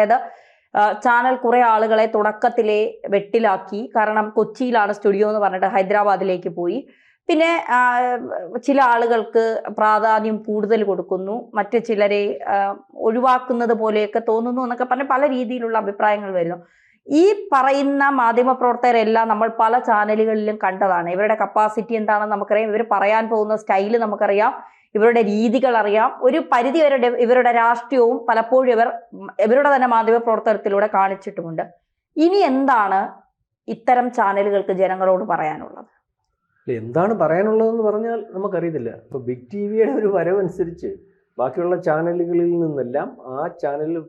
അതായത് ചാനൽ കുറെ ആളുകളെ തുടക്കത്തിലെ വെട്ടിലാക്കി. കാരണം കൊച്ചിയിലാണ് സ്റ്റുഡിയോ എന്ന് പറഞ്ഞിട്ട് ഹൈദരാബാദിലേക്ക് പോയി. പിന്നെ ചില ആളുകൾക്ക് പ്രാധാന്യം കൂടുതൽ കൊടുക്കുന്നു, മറ്റു ചിലരെ ഒഴിവാക്കുന്നത് പോലെയൊക്കെ തോന്നുന്നു എന്നൊക്കെ പറഞ്ഞ് പല രീതിയിലുള്ള അഭിപ്രായങ്ങൾ വരുന്നു. ഈ പറയുന്ന മാധ്യമപ്രവർത്തകരെല്ലാം നമ്മൾ പല ചാനലുകളിലും കണ്ടതാണ്. ഇവരുടെ കപ്പാസിറ്റി എന്താണെന്ന് നമുക്കറിയാം, ഇവർ പറയാൻ പോകുന്ന സ്റ്റൈല് നമുക്കറിയാം, ഇവരുടെ രീതികൾ അറിയാം. ഒരു പരിധി വരെ ഇവരുടെ രാഷ്ട്രീയവും പലപ്പോഴും ഇവരുടെ തന്നെ മാധ്യമപ്രവർത്തനത്തിലൂടെ കാണിച്ചിട്ടുമുണ്ട്. ഇനി എന്താണ് ഇത്തരം ചാനലുകൾക്ക് ജനങ്ങളോട് പറയാനുള്ളത്? എന്താണ് പറയാനുള്ളതെന്ന് പറഞ്ഞാൽ നമുക്കറിയത്തില്ല. ഇപ്പോൾ ബിഗ് ടി വിയുടെ ഒരു വരവനുസരിച്ച് ബാക്കിയുള്ള ചാനലുകളിൽ നിന്നെല്ലാം ആ ചാനലിൽ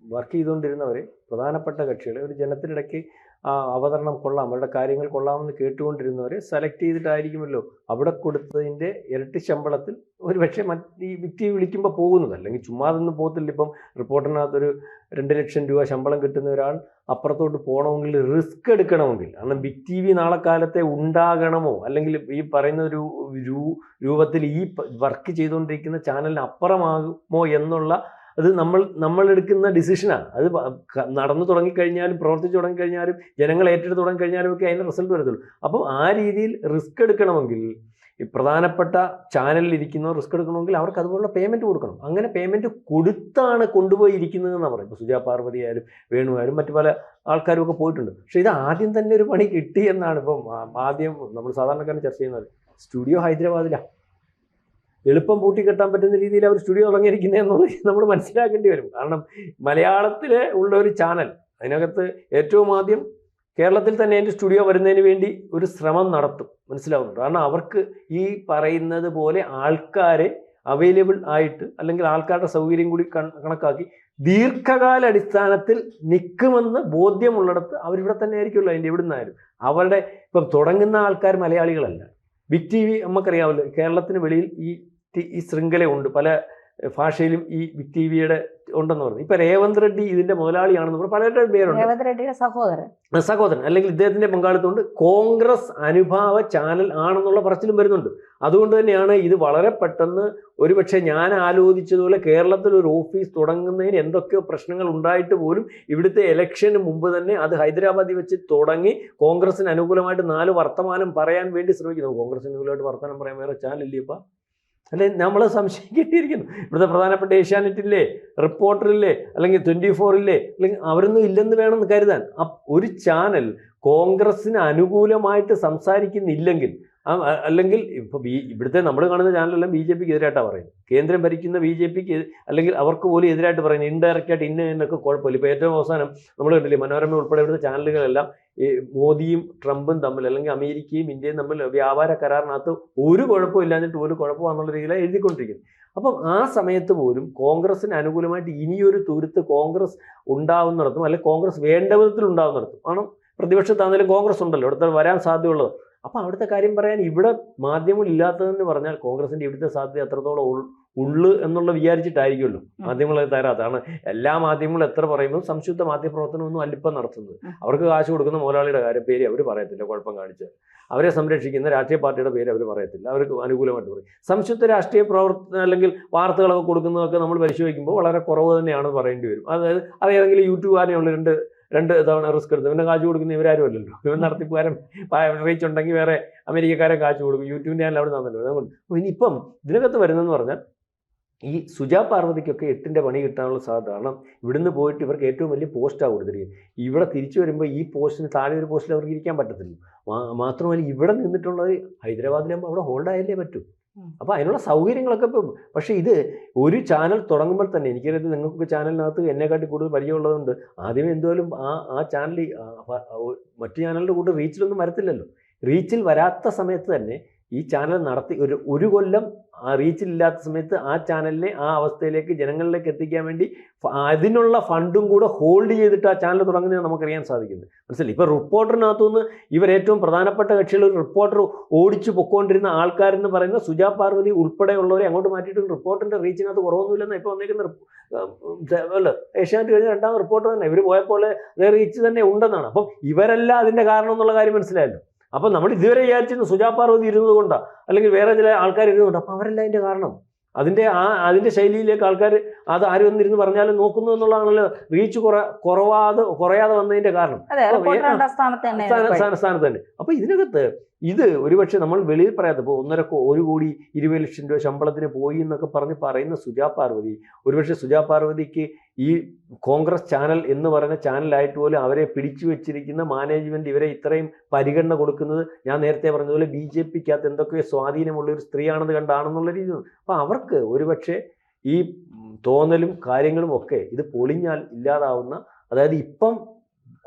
വർക്ക് ചെയ്തുകൊണ്ടിരുന്നവരെ, പ്രധാനപ്പെട്ട കക്ഷികളെ, ഒരു ജനത്തിനിടയ്ക്ക് ആ അവതരണം കൊള്ളാം, അവരുടെ കാര്യങ്ങൾ കൊള്ളാമെന്ന് കേട്ടുകൊണ്ടിരുന്നവരെ സെലക്ട് ചെയ്തിട്ടായിരിക്കുമല്ലോ അവിടെ കൊടുത്തതിൻ്റെ ഇരട്ടി ശമ്പളത്തിൽ ഒരു പക്ഷേ ഈ ബിഗ് ടി വി വിളിക്കുമ്പോൾ പോകുന്നത്. അല്ലെങ്കിൽ ചുമ്മാതൊന്നും പോകത്തില്ല. ഇപ്പം റിപ്പോർട്ടറിനകത്തൊരു 2 ലക്ഷം രൂപ ശമ്പളം കിട്ടുന്ന ഒരാൾ അപ്പുറത്തോട്ട് പോകണമെങ്കിൽ റിസ്ക് എടുക്കണമെങ്കിൽ, കാരണം ബിഗ് ടി വി നാളെ കാലത്തെ ഉണ്ടാകണമോ അല്ലെങ്കിൽ ഈ പറയുന്ന ഒരു രൂപത്തിൽ ഈ വർക്ക് ചെയ്തുകൊണ്ടിരിക്കുന്ന ചാനലിന് അപ്പുറമാകുമോ എന്നുള്ള അത് നമ്മൾ എടുക്കുന്ന ഡിസിഷനാണ്. അത് നടന്നു തുടങ്ങിക്കഴിഞ്ഞാലും പ്രവർത്തിച്ചു തുടങ്ങിക്കഴിഞ്ഞാലും ജനങ്ങൾ ഏറ്റെടുത്ത് തുടങ്ങിക്കഴിഞ്ഞാലും ഒക്കെ അതിൻ്റെ റിസൾട്ട് വരത്തുള്ളൂ. അപ്പം ആ രീതിയിൽ റിസ്ക് എടുക്കണമെങ്കിൽ ഈ പ്രധാനപ്പെട്ട ചാനലിൽ ഇരിക്കുന്നവർ റിസ്ക് എടുക്കണമെങ്കിൽ അവർക്ക് അതുപോലുള്ള പേയ്മെൻറ്റ് കൊടുക്കണം. അങ്ങനെ പേയ്മെൻറ്റ് കൊടുത്താണ് കൊണ്ടുപോയി ഇരിക്കുന്നതെന്നാണ് പറയും. ഇപ്പോൾ സുജാ പാർവതി ആയാലും വേണു ആയാലും മറ്റു പല ആൾക്കാരും ഒക്കെ പോയിട്ടുണ്ട്. പക്ഷേ ഇത് ആദ്യം തന്നെ ഒരു പണി കിട്ടി എന്നാണ് ഇപ്പം ആദ്യം നമ്മൾ സാധാരണക്കാരൻ ചർച്ച ചെയ്യുന്നത്. സ്റ്റുഡിയോ ഹൈദരാബാദിലാണ്. എളുപ്പം പൂട്ടിക്കെട്ടാൻ പറ്റുന്ന രീതിയിൽ അവർ സ്റ്റുഡിയോ തുടങ്ങിയിരിക്കുന്നതെന്നുള്ളത് നമ്മൾ മനസ്സിലാക്കേണ്ടി വരും. കാരണം മലയാളത്തിൽ ഉള്ള ഒരു ചാനൽ, അതിനകത്ത് ഏറ്റവും ആദ്യം കേരളത്തിൽ തന്നെ അതിൻ്റെ സ്റ്റുഡിയോ വരുന്നതിന് വേണ്ടി ഒരു ശ്രമം നടത്തും, മനസ്സിലാവുന്നുണ്ട്. കാരണം അവർക്ക് ഈ പറയുന്നത് പോലെ ആൾക്കാരെ അവൈലബിൾ ആയിട്ട് അല്ലെങ്കിൽ ആൾക്കാരുടെ സൗകര്യം കൂടി കണക്കാക്കി ദീർഘകാല അടിസ്ഥാനത്തിൽ നിൽക്കുമെന്ന് ബോധ്യമുള്ളിടത്ത് അവരിവിടെ തന്നെ ആയിരിക്കുമല്ലോ. അതിൻ്റെ എവിടെ നിന്നായാലും അവരുടെ ഇപ്പം തുടങ്ങുന്ന ആൾക്കാർ മലയാളികളല്ല. ബിഗ് ടി വി നമുക്കറിയാമല്ലോ, കേരളത്തിന് വെളിയിൽ ഈ ശൃംഖലയുണ്ട്. പല ഭാഷയിലും ഈ ബിഗ് ടി വിയുടെ ഉണ്ടെന്ന് പറഞ്ഞു. ഇപ്പൊ രേവന്ത് റെഡ്ഡി ഇതിന്റെ മുതലാളിയാണെന്ന് പറഞ്ഞു പലരുടെ പേരുണ്ട്. രേവന്ത് റെഡ്ഡിയുടെ സഹോദരൻ അല്ലെങ്കിൽ ഇദ്ദേഹത്തിന്റെ പങ്കാളിത്തമുണ്ട്. കോൺഗ്രസ് അനുഭാവ ചാനൽ ആണെന്നുള്ള പറച്ചിലും വരുന്നുണ്ട്. അതുകൊണ്ട് തന്നെയാണ് ഇത് വളരെ പെട്ടെന്ന്, ഒരുപക്ഷെ ഞാൻ ആലോചിച്ചതുപോലെ കേരളത്തിൽ ഒരു ഓഫീസ് തുടങ്ങുന്നതിന് എന്തൊക്കെയോ പ്രശ്നങ്ങൾ ഉണ്ടായിട്ട് പോലും ഇവിടുത്തെ ഇലക്ഷന് മുമ്പ് തന്നെ അത് ഹൈദരാബാദിൽ വെച്ച് തുടങ്ങി കോൺഗ്രസിന് അനുകൂലമായിട്ട് 4 വർത്തമാനം പറയാൻ വേണ്ടി ശ്രമിക്കുന്നു. കോൺഗ്രസിന് അനുകൂലമായിട്ട് വർത്തമാനം പറയാൻ വേറെ ചാനലില്ലേ ഇപ്പം? അല്ലെ, നമ്മൾ സംശയം കിട്ടിയിരിക്കുന്നു. ഇവിടുത്തെ പ്രധാനപ്പെട്ട ഏഷ്യാനെറ്റില്ലേ, റിപ്പോർട്ടറില്ലേ, അല്ലെങ്കിൽ 24 അല്ലെങ്കിൽ അവരൊന്നും ഇല്ലെന്ന് വേണമെന്ന് കരുതാൻ. ഒരു ചാനൽ കോൺഗ്രസിന് അനുകൂലമായിട്ട് സംസാരിക്കുന്നില്ലെങ്കിൽ, അല്ലെങ്കിൽ ഇപ്പോൾ ഇവിടുത്തെ നമ്മൾ കാണുന്ന ചാനലെല്ലാം BJPക്ക് എതിരായിട്ടാണ് പറയുന്നത്. കേന്ദ്രം ഭരിക്കുന്ന BJPക്ക് അല്ലെങ്കിൽ അവർക്ക് പോലും എതിരായിട്ട് പറയുന്നത്. ഇൻഡയറക്റ്റായിട്ട് എന്നൊക്കെ കുഴപ്പമില്ല. ഇപ്പോൾ ഏറ്റവും അവസാനം നമ്മൾ കണ്ടില്ലേ, മനോരമ ഉൾപ്പെടെ ഇവിടുത്തെ ചാനലുകളെല്ലാം ഈ മോദിയും ട്രംപും തമ്മിൽ അല്ലെങ്കിൽ അമേരിക്കയും ഇന്ത്യയും തമ്മിൽ വ്യാപാര കരാറിനകത്ത് ഒരു കുഴപ്പമില്ലാഞ്ഞിട്ട് ഒരു കുഴപ്പമാണെന്നുള്ള രീതിയിലാണ് എഴുതിക്കൊണ്ടിരിക്കുന്നത്. അപ്പം ആ സമയത്ത് പോലും കോൺഗ്രസിന് അനുകൂലമായിട്ട് ഇനിയൊരു തുരുത്ത് കോൺഗ്രസ് ഉണ്ടാവുന്നിടത്തും അല്ലെങ്കിൽ കോൺഗ്രസ് വേണ്ട വിധത്തിൽ ഉണ്ടാവുന്നിടത്തും ആണ് പ്രതിപക്ഷത്താണെങ്കിലും കോൺഗ്രസ് ഉണ്ടല്ലോ ഇവിടുത്തെ വരാൻ സാധ്യതയുള്ളത്. അപ്പം അവിടുത്തെ കാര്യം പറയാൻ ഇവിടെ മാധ്യമം ഇല്ലാത്തതെന്ന് പറഞ്ഞാൽ കോൺഗ്രസിൻ്റെ ഇവിടുത്തെ സാധ്യത എത്രത്തോളം ഉള്ളു എന്നുള്ള വിചാരിച്ചിട്ടായിരിക്കുമല്ലോ മാധ്യമങ്ങൾ തരാത്താണ്. എല്ലാ മാധ്യമങ്ങളും എത്ര പറയുമ്പോൾ സംശുദ്ധ മാധ്യമപ്രവർത്തനമൊന്നും അല്ലിപ്പം നടത്തുന്നത്. അവർക്ക് കാശ് കൊടുക്കുന്ന മുതലാളിയുടെ പേര് അവർ പറയത്തില്ല, കുഴപ്പം കാണിച്ച്. അവരെ സംരക്ഷിക്കുന്ന രാഷ്ട്രീയ പാർട്ടിയുടെ പേര് അവർ പറയത്തില്ല, അവർക്ക് അനുകൂലമായിട്ട് പറയും. സംശുദ്ധ രാഷ്ട്രീയ പ്രവർത്തനം അല്ലെങ്കിൽ വാർത്തകളൊക്കെ കൊടുക്കുന്നതൊക്കെ നമ്മൾ പരിശോധിക്കുമ്പോൾ വളരെ കുറവ് തന്നെയാണെന്ന് പറയേണ്ടി വരും. അതായത് അത് ഏതെങ്കിലും യൂട്യൂബുകാരെയുള്ള രണ്ട് തവണ റിസ്ക് എടുത്ത് പിന്നെ കാശ് കൊടുക്കുന്ന ഇവരാരും അല്ലല്ലോ. ഇവൻ നടത്തിപ്പുകാരൻ റീച്ച് ഉണ്ടെങ്കിൽ വേറെ അമേരിക്കക്കാരെ കാശ് കൊടുക്കും. യൂട്യൂബിൻ്റെ ചാനൽ അവിടെ നിന്നല്ലോ. അതുകൊണ്ട് ഇനിയിപ്പം ഇതിനകത്ത് വരുന്നതെന്ന് പറഞ്ഞാൽ ഈ സുജാ പാർവതിക്കൊക്കെ 8ന്റെ പണി കിട്ടാനുള്ള സാധ്യത. കാരണം ഇവിടുന്ന് പോയിട്ട് ഇവർക്ക് ഏറ്റവും വലിയ പോസ്റ്റാണ് കൊടുത്തിരിക്കുന്നത്. ഇവിടെ തിരിച്ചു വരുമ്പോൾ ഈ പോസ്റ്റിന് താഴെ ഒരു പോസ്റ്റിൽ അവർക്ക് ഇരിക്കാൻ പറ്റത്തില്ല. മാത്രമല്ല ഇവിടെ നിന്നിട്ടുള്ളത് ഹൈദരാബാദിലാകുമ്പോൾ അവിടെ ഹോൾഡായാലേ പറ്റൂ. അപ്പോൾ അതിനുള്ള സൗകര്യങ്ങളൊക്കെ ഇപ്പം. പക്ഷേ ഇത് ഒരു ചാനൽ തുടങ്ങുമ്പോൾ തന്നെ, എനിക്കറിയാം നിങ്ങൾക്ക് ചാനലിനകത്ത് എന്നെക്കാട്ടി കൂടുതൽ പരിചയമുള്ളതുകൊണ്ട് ആദ്യമേ എന്തുപോലും ആ ചാനൽ മറ്റു ചാനലിൻ്റെ കൂടെ റീച്ചിലൊന്നും വരത്തില്ലല്ലോ. റീച്ചിൽ വരാത്ത സമയത്ത് തന്നെ ഈ ചാനൽ നടത്തി ഒരു കൊല്ലം ആ റീച്ചിലില്ലാത്ത സമയത്ത് ആ ചാനലിനെ ആ അവസ്ഥയിലേക്ക് ജനങ്ങളിലേക്ക് എത്തിക്കാൻ വേണ്ടി അതിനുള്ള ഫണ്ടും കൂടെ ഹോൾഡ് ചെയ്തിട്ട് ആ ചാനൽ തുടങ്ങുന്നത് നമുക്കറിയാൻ സാധിക്കുന്നത്. മനസ്സിലായി? ഇപ്പോൾ റിപ്പോർട്ടറിനകത്തുനിന്ന് ഇവരേറ്റവും പ്രധാനപ്പെട്ട കക്ഷികൾ റിപ്പോർട്ടർ ഓടിച്ചു പൊക്കോണ്ടിരുന്ന ആൾക്കാരെന്ന് പറയുന്ന സുജാ പാർവതി ഉൾപ്പെടെയുള്ളവരെ അങ്ങോട്ട് മാറ്റിയിട്ട് റിപ്പോർട്ടറിൻ്റെ റീച്ചിനകത്ത് കുറവൊന്നുമില്ലെന്ന് ഇപ്പോൾ വന്നേക്കുന്ന അല്ല ഏഷ്യാനെറ്റ് കഴിഞ്ഞ 2ാം റിപ്പോർട്ടർ തന്നെ. ഇവർ പോയപ്പോൾ അതേ റീച്ച് തന്നെ ഉണ്ടെന്നാണ്. അപ്പം ഇവരല്ല അതിൻ്റെ കാരണം എന്നുള്ള കാര്യം മനസ്സിലായല്ലോ. അപ്പം നമ്മൾ ഇതുവരെ വിചാരിച്ചിരുന്നു സുജാ പാർവതി ഇരുന്നത് കൊണ്ടാണ് അല്ലെങ്കിൽ വേറെ ചില ആൾക്കാർ ഇരുന്നത് കൊണ്ടാണ്. അപ്പം അവരല്ല അതിൻ്റെ കാരണം. അതിന്റെ ശൈലിയിലേക്ക് ആൾക്കാർ അത് ആരും വന്നിരുന്ന് പറഞ്ഞാലും നോക്കുന്നു എന്നുള്ളതാണല്ലോ റീച്ച് കുറയാതെ വന്നതിന്റെ കാരണം. സ്ഥാനത്ത് തന്നെ. അപ്പൊ ഇതിനകത്ത് ഇത് ഒരുപക്ഷെ നമ്മൾ വെളിയിൽ പറയാത്ത ഇപ്പോൾ 1,20,20,00,000 രൂപ ശമ്പളത്തിന് പോയി എന്നൊക്കെ പറയുന്ന സുജാ പാർവതി, ഒരുപക്ഷെ സുജാ പാർവതിക്ക് ഈ കോൺഗ്രസ് ചാനൽ എന്ന് പറയുന്ന ചാനലായിട്ട് പോലും അവരെ പിടിച്ചു വെച്ചിരിക്കുന്ന മാനേജ്മെന്റ് ഇവരെ ഇത്രയും പരിഗണന കൊടുക്കുന്നത് ഞാൻ നേരത്തെ പറഞ്ഞതുപോലെ BJPക്കകത്ത് എന്തൊക്കെയോ സ്വാധീനമുള്ള ഒരു സ്ത്രീയാണെന്ന് കണ്ടാണെന്നുള്ള രീതിയാണ്. അപ്പൊ അവർക്ക് ഒരുപക്ഷെ ഈ തോന്നലും കാര്യങ്ങളും ഒക്കെ ഇത് പൊളിഞ്ഞാൽ ഇല്ലാതാവുന്ന, അതായത് ഇപ്പം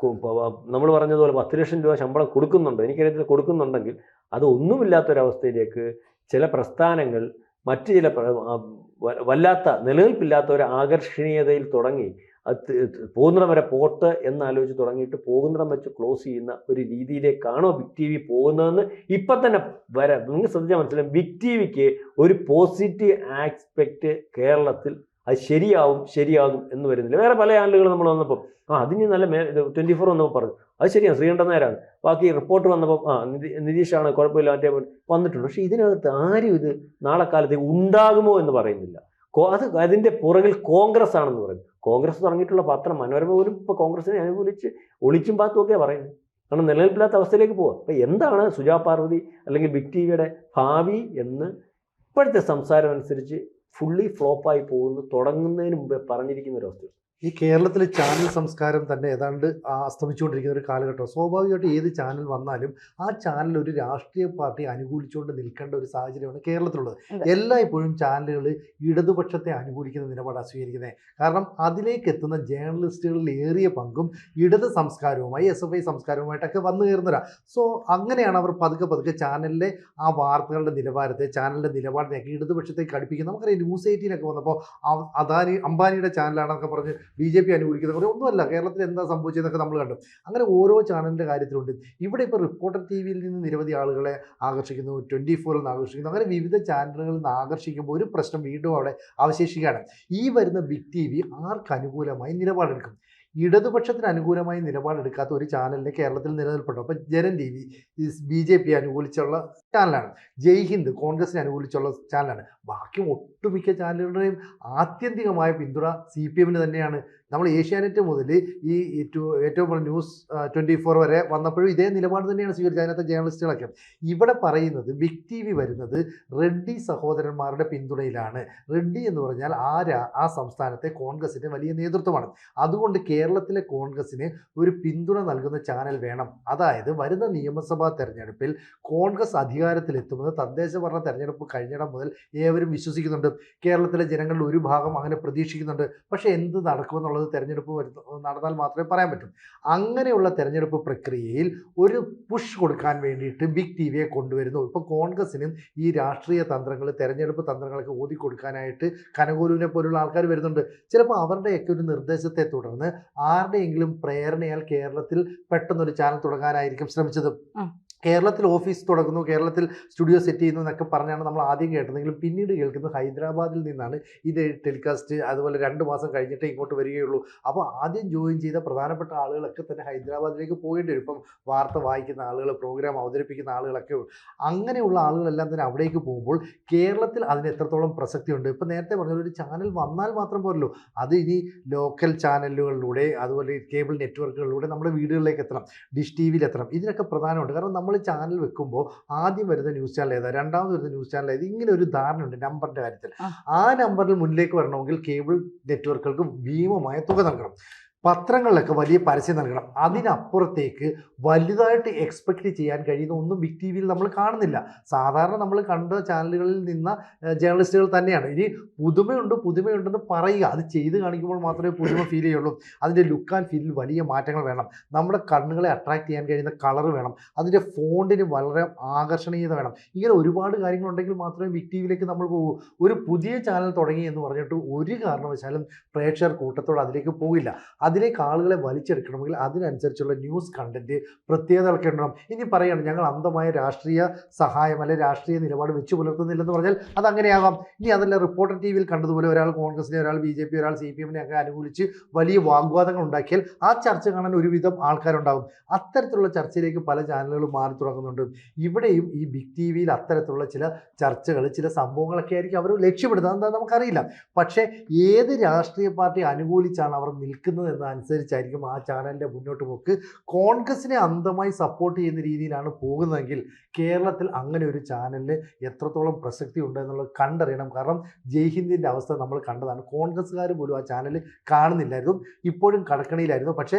നമ്മൾ പറഞ്ഞതുപോലെ 10 ലക്ഷം രൂപ ശമ്പളം കൊടുക്കുന്നുണ്ട്, എനിക്കറിയത്തില്ല കൊടുക്കുന്നുണ്ടെങ്കിൽ അത് ഒന്നുമില്ലാത്തൊരവസ്ഥയിലേക്ക് ചില പ്രസ്ഥാനങ്ങൾ മറ്റ് ചില വല്ലാത്ത നിലനിൽപ്പില്ലാത്ത ഒരു ആകർഷണീയതയിൽ തുടങ്ങി അത് പോകുന്നിടം വരെ പോട്ട് എന്നാലോചിച്ച് തുടങ്ങിയിട്ട് പോകുന്നിടം വെച്ച് ക്ലോസ് ചെയ്യുന്ന ഒരു രീതിയിലേക്കാണോ ബിഗ് TV പോകുന്നതെന്ന് ഇപ്പം തന്നെ വരാം. നിങ്ങൾ ശ്രദ്ധിച്ചാൽ മനസ്സിലാവും, ബിഗ് TVക്ക് ഒരു പോസിറ്റീവ് ആസ്പെക്റ്റ് കേരളത്തിൽ അത് ശരിയാകും എന്ന് വരുന്നില്ല. വേറെ പല ചാനലുകൾ നമ്മൾ വന്നപ്പോൾ അതിന് നല്ല 24 വന്നപ്പോൾ പറഞ്ഞു അത് ശരിയാണ്, ശ്രീകണ്ഠൻ നായരാണ്, ബാക്കി റിപ്പോർട്ട് വന്നപ്പോൾ നിതീഷാണ്, കുഴപ്പമില്ല മറ്റേ വന്നിട്ടുണ്ട്. പക്ഷേ ഇതിനകത്ത് ആരും ഇത് നാളെ കാലത്ത് ഉണ്ടാകുമോ എന്ന് പറയുന്നില്ല. അതിൻ്റെ പുറകിൽ കോൺഗ്രസ് ആണെന്ന് പറയുന്നു. കോൺഗ്രസ് തുടങ്ങിയിട്ടുള്ള പത്രം മനോരമ പോലും ഇപ്പോൾ കോൺഗ്രസിനെ അനുകൂലിച്ച് ഒളിച്ചും പാത്തും ഒക്കെയാണ് പറയുന്നത്. കാരണം നിലനിൽപ്പില്ലാത്ത അവസ്ഥയിലേക്ക് പോവുക. അപ്പം എന്താണ് സുജാ പാർവതി അല്ലെങ്കിൽ ബിഗ് TVയുടെ ഭാവി എന്ന് ഇപ്പോഴത്തെ സംസാരം അനുസരിച്ച് ഫുള്ളി ഫ്ലോപ്പായി പോകുന്നു തുടങ്ങുന്നതിന് മുമ്പേ പറഞ്ഞിരിക്കുന്ന ഒരു അവസ്ഥ. ഈ കേരളത്തിലെ ചാനൽ സംസ്കാരം തന്നെ ഏതാണ്ട് അസ്തമിച്ചുകൊണ്ടിരിക്കുന്ന ഒരു കാലഘട്ടം. സ്വാഭാവികമായിട്ട് ഏത് ചാനൽ വന്നാലും ആ ചാനൽ ഒരു രാഷ്ട്രീയ പാർട്ടി അനുകൂലിച്ചുകൊണ്ട് നിൽക്കേണ്ട ഒരു സാഹചര്യമാണ് കേരളത്തിലുള്ളത്. എല്ലായ്പ്പോഴും ചാനലുകൾ ഇടതുപക്ഷത്തെ അനുകൂലിക്കുന്ന നിലപാടാണ് സ്വീകരിക്കുന്നത്. കാരണം അതിലേക്ക് എത്തുന്ന ജേർണലിസ്റ്റുകളിൽ ഏറിയ പങ്കും ഇടത് സംസ്കാരവുമായി SFI സംസ്കാരവുമായിട്ടൊക്കെ വന്നു കയറുന്നവരാണ്. സോ അങ്ങനെയാണ് അവർ പതുക്കെ ചാനലിലെ ആ വാർത്തകളുടെ നിലവാരത്തെ, ചാനലിൻ്റെ നിലപാടിനെയൊക്കെ ഇടതുപക്ഷത്തേക്ക് അടുപ്പിക്കുന്നത്. നമുക്കറിയാം ന്യൂസ് 18 വന്നപ്പോൾ അംബാനിയുടെ ചാനലാണെന്നൊക്കെ പറഞ്ഞ് BJP അനുകൂലിക്കുന്ന ഒന്നുമല്ല, കേരളത്തിൽ എന്താ സംഭവിച്ചതെന്നൊക്കെ നമ്മൾ കണ്ടു. അങ്ങനെ ഓരോ ചാനലിൻ്റെ കാര്യത്തിലുണ്ട്. ഇവിടെ ഇപ്പോൾ റിപ്പോർട്ടർ TVയിൽ നിന്ന് നിരവധി ആളുകളെ ആകർഷിക്കുന്നു, 24 നിന്ന് ആകർഷിക്കുന്നു, അങ്ങനെ വിവിധ ചാനലുകളിൽ നിന്ന് ആകർഷിക്കുമ്പോൾ ഒരു പ്രശ്നം വീണ്ടും അവിടെ അവശേഷിക്കുകയാണ്. ഈ വരുന്ന ബിഗ് TV ആർക്ക് അനുകൂലമായി നിലപാടെടുക്കും? ഇടതുപക്ഷത്തിന് അനുകൂലമായി നിലപാടെടുക്കാത്ത ഒരു ചാനലിനെ കേരളത്തിൽ നിലനിൽപ്പുണ്ട്. അപ്പോൾ ജനൻ TV BJP അനുകൂലിച്ചുള്ള ചാനലാണ്, ജയ് ഹിന്ദ് കോൺഗ്രസിനെ അനുകൂലിച്ചുള്ള ചാനലാണ്. ബാക്കി ഒട്ടുമിക്ക ചാനലുകളുടെയും ആത്യന്തികമായ പിന്തുണ CPM തന്നെയാണ്. നമ്മൾ ഏഷ്യാനെറ്റ് മുതൽ ഈ ഏറ്റവും ന്യൂസ് 24 വരെ വന്നപ്പോഴും ഇതേ നിലപാട് തന്നെയാണ് സ്വീകരിച്ചത്. അതിനകത്തെ ജേർണലിസ്റ്റുകളൊക്കെ ഇവിടെ പറയുന്നത് ബിഗ് TV വരുന്നത് റെഡ്ഡി സഹോദരന്മാരുടെ പിന്തുണയിലാണ്. റെഡ്ഡി എന്ന് പറഞ്ഞാൽ ആ സംസ്ഥാനത്തെ കോൺഗ്രസിൻ്റെ വലിയ നേതൃത്വമാണ്. അതുകൊണ്ട് കേരളത്തിലെ കോൺഗ്രസിന് ഒരു പിന്തുണ നൽകുന്ന ചാനൽ വേണം. അതായത് വരുന്ന നിയമസഭാ തെരഞ്ഞെടുപ്പിൽ കോൺഗ്രസ് അധികാരത്തിലെത്തുമെന്ന് തദ്ദേശ ഭരണ തെരഞ്ഞെടുപ്പ് കഴിഞ്ഞിടം മുതൽ ഏവരും വിശ്വസിക്കുന്നുണ്ട്. കേരളത്തിലെ ജനങ്ങളിൽ ഒരു ഭാഗം അങ്ങനെ പ്രതീക്ഷിക്കുന്നുണ്ട്. പക്ഷേ എന്ത് നടക്കുമെന്നുള്ളത് തെരഞ്ഞെടുപ്പ് നടന്നാൽ മാത്രമേ പറയാൻ പറ്റൂ. അങ്ങനെയുള്ള തെരഞ്ഞെടുപ്പ് പ്രക്രിയയിൽ ഒരു പുഷ് കൊടുക്കാൻ വേണ്ടിയിട്ട് ബിഗ് TVയെ കൊണ്ടുവരുന്നു. ഇപ്പോൾ കോൺഗ്രസിനും ഈ രാഷ്ട്രീയ തന്ത്രങ്ങൾ, തെരഞ്ഞെടുപ്പ് തന്ത്രങ്ങളൊക്കെ ഓതിക്കൊടുക്കാനായിട്ട് കനകോലുവിനെ പോലുള്ള ആൾക്കാർ വരുന്നുണ്ട്. ചിലപ്പോൾ അവരുടെയൊക്കെ ഒരു നിർദ്ദേശത്തെ തുടർന്ന് ആരുടെയെങ്കിലും പ്രേരണയാൽ കേരളത്തിൽ പെട്ടെന്നൊരു ചാനൽ തുടങ്ങാനായിരിക്കും ശ്രമിച്ചത്. കേരളത്തിൽ ഓഫീസ് തുടങ്ങുന്നു, കേരളത്തിൽ സ്റ്റുഡിയോ സെറ്റ് ചെയ്യുന്നു എന്നൊക്കെ പറഞ്ഞാണ് നമ്മൾ ആദ്യം കേട്ടതെങ്കിലും പിന്നീട് കേൾക്കുന്നത് ഹൈദരാബാദിൽ നിന്നാണ് ഇത് ടെലികാസ്റ്റ്. അതുപോലെ 2 മാസം കഴിഞ്ഞിട്ടേ ഇങ്ങോട്ട് വരികയുള്ളൂ. അപ്പോൾ ആദ്യം ജോയിൻ ചെയ്ത പ്രധാനപ്പെട്ട ആളുകളൊക്കെ തന്നെ ഹൈദരാബാദിലേക്ക് പോകേണ്ടി വരും. ഇപ്പം വാർത്ത വായിക്കുന്ന ആളുകൾ, പ്രോഗ്രാം അവതരിപ്പിക്കുന്ന ആളുകളൊക്കെ അങ്ങനെയുള്ള ആളുകളെല്ലാം തന്നെ അവിടേക്ക് പോകുമ്പോൾ കേരളത്തിൽ അതിന് എത്രത്തോളം പ്രസക്തിയുണ്ട്? ഇപ്പം നേരത്തെ പറഞ്ഞ ഒരു ചാനൽ വന്നാൽ മാത്രം പോരല്ലോ, അത് ഇനി ലോക്കൽ ചാനലുകളിലൂടെ അതുപോലെ കേബിൾ നെറ്റ്വർക്കുകളിലൂടെ നമ്മുടെ വീടുകളിലേക്ക് എത്തണം, ഡിഷ് TVയിൽ എത്തണം. ഇതിനൊക്കെ പ്രധാനമുണ്ട്. കാരണം നമ്മൾ ചാനൽ വെക്കുമ്പോൾ ആദ്യം വരുന്ന ന്യൂസ് ചാനൽ ഏതാ, രണ്ടാമത് വരുന്ന ന്യൂസ് ചാനൽ ഏത്, ഇങ്ങനെ ഒരു ധാരണയുണ്ട് നമ്പറിൻ്റെ കാര്യത്തിൽ. ആ നമ്പറിൽ മുന്നിലേക്ക് വരണമെങ്കിൽ കേബിൾ നെറ്റ്വർക്കുകൾക്ക് ഭീമമായ തുക നൽകണം, പത്രങ്ങളിലൊക്കെ വലിയ പരസ്യം നൽകണം. അതിനപ്പുറത്തേക്ക് വലുതായിട്ട് എക്സ്പെക്റ്റ് ചെയ്യാൻ കഴിയുന്ന ഒന്നും ബിഗ് TVയിൽ നമ്മൾ കാണുന്നില്ല. സാധാരണ നമ്മൾ കണ്ട ചാനലുകളിൽ നിന്ന ജേർണലിസ്റ്റുകൾ തന്നെയാണ്. ഇനി പുതുമയുണ്ടെന്ന് പറയുക, അത് ചെയ്ത് കാണിക്കുമ്പോൾ മാത്രമേ പുതുമ ഫീൽ ചെയ്യുള്ളൂ. അതിൻ്റെ ലുക്ക് ആൻഡ് ഫീലിൽ വലിയ മാറ്റങ്ങൾ വേണം. നമ്മുടെ കണ്ണുകളെ അട്രാക്ട് ചെയ്യാൻ കഴിയുന്ന കളർ വേണം. അതിൻ്റെ ഫോണ്ടിന് വളരെ ആകർഷണീയത വേണം. ഇങ്ങനെ ഒരുപാട് കാര്യങ്ങളുണ്ടെങ്കിൽ മാത്രമേ ബിഗ് TVയിലേക്ക് നമ്മൾ പോകൂ. ഒരു പുതിയ ചാനൽ തുടങ്ങി എന്ന് പറഞ്ഞിട്ട് ഒരു കാരണവശാലും പ്രേക്ഷകർ കൂട്ടത്തോടെ അതിലേക്ക് പോകില്ല. അതിലേക്ക് ആളുകളെ വലിച്ചെടുക്കണമെങ്കിൽ അതിനനുസരിച്ചുള്ള ന്യൂസ് കണ്ടന്റ് പ്രത്യേകതകളൊക്കെ ഉണ്ടാവും. ഇനി പറയുകയാണ് ഞങ്ങൾ അന്ധമായ രാഷ്ട്രീയ സഹായം അല്ലെങ്കിൽ രാഷ്ട്രീയ നിലപാട് വെച്ച് പുലർത്തുന്നില്ലെന്ന് പറഞ്ഞാൽ അതങ്ങനെയാകാം. ഇനി അതല്ല, റിപ്പോർട്ടർ ടി വിയിൽ കണ്ടതുപോലെ ഒരാൾ കോൺഗ്രസിനെ, ഒരാൾ BJP, ഒരാൾ CPM ഒക്കെ അനുകൂലിച്ച് വലിയ വാഗ്വാദങ്ങൾ ഉണ്ടാക്കിയാൽ ആ ചർച്ച കാണാൻ ഒരുവിധം ആൾക്കാരുണ്ടാകും. അത്തരത്തിലുള്ള ചർച്ചയിലേക്ക് പല ചാനലുകളും മാറി തുടങ്ങുന്നുണ്ട്. ഇവിടെയും ഈ ബിഗ് ടി വിയിൽ അത്തരത്തിലുള്ള ചില ചർച്ചകൾ, ചില സംഭവങ്ങളൊക്കെ ആയിരിക്കും അവർ ലക്ഷ്യപ്പെടുന്നത്. എന്താ നമുക്കറിയില്ല. പക്ഷേ ഏത് രാഷ്ട്രീയ പാർട്ടി അനുകൂലിച്ചാണ് അവർ നിൽക്കുന്നത് എന്നതനുസരിച്ചായിരിക്കും ആ ചാനലിൻ്റെ മുന്നോട്ട് പോക്ക്. കോൺഗ്രസിനെ അന്ധമായി സപ്പോർട്ട് ചെയ്യുന്ന രീതിയിലാണ് പോകുന്നതെങ്കിൽ കേരളത്തിൽ അങ്ങനെ ഒരു ചാനലിന് എത്രത്തോളം പ്രസക്തി ഉണ്ട് എന്നുള്ളത് കണ്ടറിയണം. കാരണം ജയ്ഹിന്ദിൻ്റെ അവസ്ഥ നമ്മൾ കണ്ടതാണ്. കോൺഗ്രസ്സുകാർ പോലും ആ ചാനൽ കാണുന്നില്ലായിരുന്നു, ഇപ്പോഴും കടക്കണിയിലായിരുന്നു. പക്ഷേ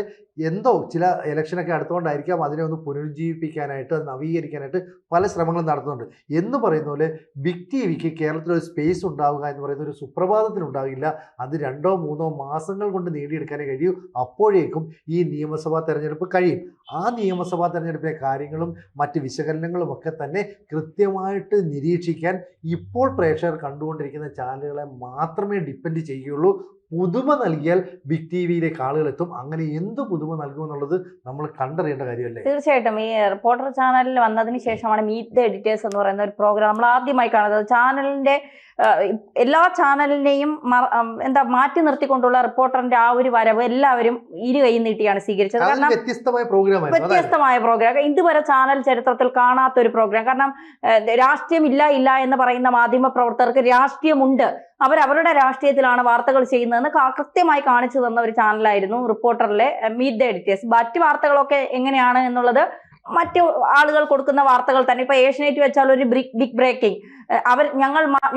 എന്തോ ചില ഇലക്ഷനൊക്കെ അടുത്തുകൊണ്ടായിരിക്കാം അതിനെ ഒന്ന് പുനരുജ്ജീവിപ്പിക്കാനായിട്ട്, നവീകരിക്കാനായിട്ട് പല ശ്രമങ്ങളും നടത്തുന്നുണ്ട്. എന്ന് പറയുന്ന പോലെ ബിഗ് ടി വിക്ക് കേരളത്തിലൊരു സ്പേസ് ഉണ്ടാവുക എന്ന് പറയുന്ന ഒരു സുപ്രഭാതത്തിനുണ്ടാകില്ല. അത് 2-3 മാസങ്ങൾ കൊണ്ട് നേടിയെടുക്കാനേ കഴിയൂ. അപ്പോഴേക്കും ഈ നിയമസഭാ തെരഞ്ഞെടുപ്പ് കഴിയും. ആ നിയമസഭാ തെരഞ്ഞെടുപ്പിലെ കാര്യങ്ങളും മറ്റ് വിശകലനങ്ങളും ഒക്കെ തന്നെ കൃത്യമായിട്ട് നിരീക്ഷിക്കാൻ ഇപ്പോൾ പ്രേക്ഷകർ കണ്ടുകൊണ്ടിരിക്കുന്ന ചാനലുകളെ മാത്രമേ ഡിപ്പെൻഡ് ചെയ്യുകയുള്ളൂ. പുതുമ നൽകിയാൽ ബിഗ് ടി വിയിലേക്ക് ആളുകൾ എത്തും. അങ്ങനെ എന്ത് പുതുമ നൽകുമെന്നുള്ളത് നമ്മൾ കണ്ടറിയേണ്ട കാര്യമല്ലേ? തീർച്ചയായിട്ടും. ഈ റിപ്പോർട്ടർ ചാനലിൽ വന്നതിന് ശേഷമാണ് മീറ്റ് ദ എഡിറ്റേഴ്സ് എന്ന് പറയുന്ന ഒരു പ്രോഗ്രാം നമ്മൾ ആദ്യമായി കാണുന്നത്. ചാനലിന്റെ എല്ലാ ചാനലിനെയും മാറ്റി നിർത്തിക്കൊണ്ടുള്ള റിപ്പോർട്ടറിന്റെ ആ ഒരു വരവ് എല്ലാവരും കൈ നീട്ടിയാണ് സ്വീകരിച്ചത്. കാരണം വ്യത്യസ്തമായ പ്രോഗ്രാം, ഇതുവരെ ചാനൽ ചരിത്രത്തിൽ കാണാത്ത ഒരു പ്രോഗ്രാം. കാരണം രാഷ്ട്രീയം ഇല്ല എന്ന് പറയുന്ന മാധ്യമ പ്രവർത്തകർക്ക് രാഷ്ട്രീയമുണ്ട്, അവരുടെ രാഷ്ട്രീയത്തിലാണ് വാർത്തകൾ ചെയ്യുന്നതെന്ന് കൃത്യമായി കാണിച്ചു തന്ന ഒരു ചാനലായിരുന്നു റിപ്പോർട്ടറിലെ മീറ്റ് ദ എഡിറ്റേഴ്സ്. മറ്റ് വാർത്തകളൊക്കെ എങ്ങനെയാണ് എന്നുള്ളത് മറ്റു ആളുകൾ കൊടുക്കുന്ന വാർത്തകൾ തന്നെ. ഇപ്പൊ ഏഷ്യനെറ്റ് വെച്ചാൽ ഒരു ബിഗ് ബ്രേക്കിംഗ്,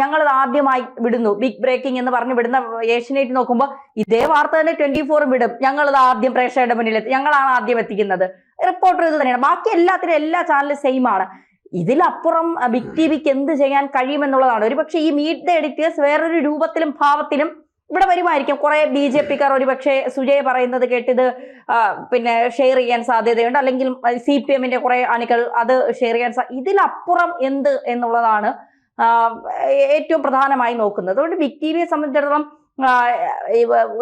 ഞങ്ങൾ ആദ്യമായി വിടുന്നു ബിഗ് ബ്രേക്കിംഗ് എന്ന് പറഞ്ഞ് വിടുന്ന ഏഷ്യനെറ്റ് നോക്കുമ്പോൾ ഇതേ വാർത്ത തന്നെ 24 വിടും. ഞങ്ങളത് ആദ്യം പ്രേക്ഷകരുടെ മുന്നിലെത്തി, ഞങ്ങളാണ് ആദ്യം എത്തിക്കുന്നത്. റിപ്പോർട്ടർ ഇത് തന്നെയാണ്. ബാക്കി എല്ലാ ചാനലും സെയിം ആണ്. ഇതിലപ്പുറം ബിഗ് ടി വിക്ക് എന്ത് ചെയ്യാൻ കഴിയുമെന്നുള്ളതാണ്. ഒരുപക്ഷെ ഈ മീറ്റ് ദ എഡിറ്റേഴ്സ് വേറൊരു രൂപത്തിലും ഭാവത്തിലും ഇവിടെ വരുമായിരിക്കും. കുറെ BJP-ക്കാർ ഒരുപക്ഷെ സുജയ് പറയുന്നത് കേട്ടിത് പിന്നെ ഷെയർ ചെയ്യാൻ സാധ്യതയുണ്ട്, അല്ലെങ്കിൽ CPM-ന്റെ കുറെ അണികൾ അത് ഷെയർ ചെയ്യാൻ ഇതിലപ്പുറം എന്ത് എന്നുള്ളതാണ് ഏറ്റവും പ്രധാനമായി നോക്കുന്നത്. അതുകൊണ്ട് ബിഗ് ടി വിയെ സംബന്ധിച്ചിടത്തോളം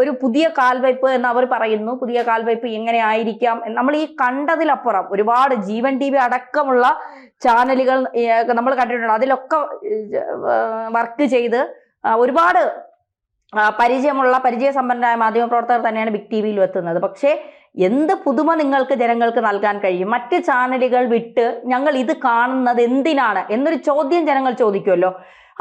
ഒരു പുതിയ കാൽവയ്പ് എന്ന് അവർ പറയുന്നു. പുതിയ കാൽവയ്പ് എങ്ങനെ ആയിരിക്കാം? നമ്മൾ ഈ കണ്ടതിലപ്പുറം ഒരുപാട് ജീവൻ TV അടക്കമുള്ള ചാനലുകൾ നമ്മൾ കണ്ടിട്ടുണ്ട്. അതിലൊക്കെ വർക്ക് ചെയ്ത് ഒരുപാട് പരിചയസമ്പന്നരായ മാധ്യമപ്രവർത്തകർ തന്നെയാണ് ബിഗ് ടി വിയിൽ എത്തുന്നത്. പക്ഷേ എന്ത് പുതുമ നിങ്ങൾക്ക് ജനങ്ങൾക്ക് നൽകാൻ കഴിയും? മറ്റ് ചാനലുകൾ വിട്ട് ഞങ്ങൾ ഇത് കാണുന്നത് എന്തിനാണ് എന്നൊരു ചോദ്യം ജനങ്ങൾ ചോദിക്കുമല്ലോ.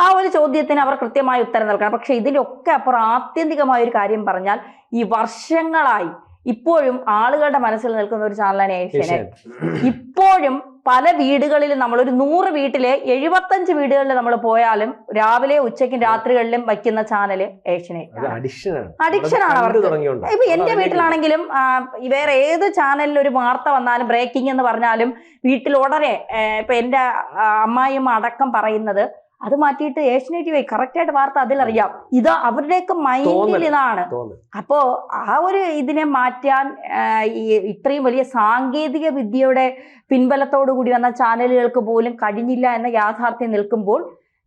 ആ ഒരു ചോദ്യത്തിന് അവർ കൃത്യമായി ഉത്തരം നൽകണം. പക്ഷെ ഇതിലൊക്കെ അപ്പുറം ആത്യന്തികമായ ഒരു കാര്യം പറഞ്ഞാൽ ഈ വർഷങ്ങളായി ഇപ്പോഴും ആളുകളുടെ മനസ്സിൽ നിൽക്കുന്ന ഒരു ചാനലാണ് ഏഷ്യാനെറ്റ്. ഇപ്പോഴും പല വീടുകളിലും നമ്മളൊരു 100 വീട്ടിലെ 75 വീടുകളിൽ നമ്മൾ പോയാലും രാവിലെ ഉച്ചയ്ക്കും രാത്രികളിലും വയ്ക്കുന്ന ചാനല് ഏഷ്യാനെറ്റ്. അഡിക്ഷനാണ് അവർക്ക്. ഇപ്പൊ എന്റെ വീട്ടിലാണെങ്കിലും വേറെ ഏത് ചാനലിൽ ഒരു വാർത്ത വന്നാലും ബ്രേക്കിംഗ് എന്ന് പറഞ്ഞാലും വീട്ടിൽ ഉടനെ ഇപ്പൊ എന്റെ അമ്മായിയമ്മ അടക്കം പറയുന്നത് അത് മാറ്റിയിട്ട് ഏഷ്യനെറ്റ് വഴി കറക്റ്റായിട്ട് വാർത്ത അതിലറിയാം. ഇത് അവരുടെയൊക്കെ മൈൻഡിൽ ഇതാണ്. അപ്പോ ആ ഒരു ഇതിനെ മാറ്റാൻ ഇത്രയും വലിയ സാങ്കേതിക വിദ്യയുടെ പിൻബലത്തോടു കൂടി വന്ന ചാനലുകൾക്ക് പോലും കഴിഞ്ഞില്ല എന്ന യാഥാർത്ഥ്യം നിൽക്കുമ്പോൾ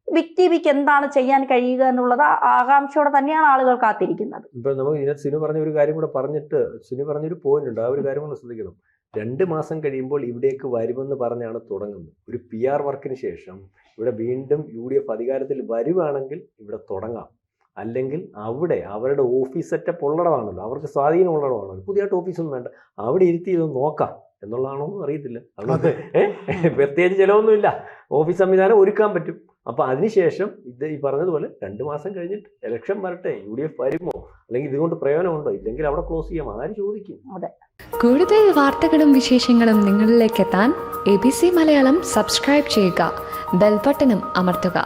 ബിഗ് ടി വിക്ക് എന്താണ് ചെയ്യാൻ കഴിയുക എന്നുള്ളത് ആകാംക്ഷയോടെ തന്നെയാണ് ആളുകൾ കാത്തിരിക്കുന്നത്. ഇപ്പൊ നമുക്ക് ഇതിനകത്ത് സിനു പറഞ്ഞ ഒരു കാര്യം കൂടെ പറഞ്ഞിട്ട്, സിനു പറഞ്ഞൊരു പോയിന്റ് ഉണ്ട്, ആ ഒരു കാര്യം കൂടെ ശ്രദ്ധിക്കണം. 2 മാസം കഴിയുമ്പോൾ ഇവിടേക്ക് വരുമെന്ന് പറഞ്ഞാണ് തുടങ്ങുന്നത്. ഒരു PR വർക്കിന് ശേഷം ഇവിടെ വീണ്ടും UDF അധികാരത്തിൽ വരുവാണെങ്കിൽ ഇവിടെ തുടങ്ങാം. അല്ലെങ്കിൽ അവിടെ അവരുടെ ഓഫീസ് സെറ്റപ്പ് ഉള്ളടമാണല്ലോ, അവർക്ക് സ്വാധീനം ഉള്ളടമാണല്ലോ, പുതിയതായിട്ട് ഓഫീസൊന്നും വേണ്ട, അവിടെ ഇരുത്തി ഇത് നോക്കാം എന്നുള്ളതാണോന്നും അറിയത്തില്ല. അതുകൊണ്ട് പ്രത്യേകിച്ച് ചിലവൊന്നുമില്ല, ഓഫീസ് സംവിധാനം ഒരുക്കാൻ പറ്റും. അപ്പൊ അതിനുശേഷം ഇത് ഈ പറഞ്ഞതുപോലെ 2 മാസം കഴിഞ്ഞിട്ട് ഇലക്ഷൻ വരട്ടെ, UDF വരുമോ, അല്ലെങ്കിൽ ഇതുകൊണ്ട് പ്രയോജനമുണ്ടോ, ഇല്ലെങ്കിൽ അവിടെ ക്ലോസ് ചെയ്യാം, ആര് ചോദിക്കും? അതെ. കൂടുതൽ വാർത്തകളും വിശേഷങ്ങളും നിങ്ങളിലേക്ക് എത്താൻ ABC മലയാളം സബ്സ്ക്രൈബ് ചെയ്യുക, ബെൽ ബട്ടണും അമർത്തുക.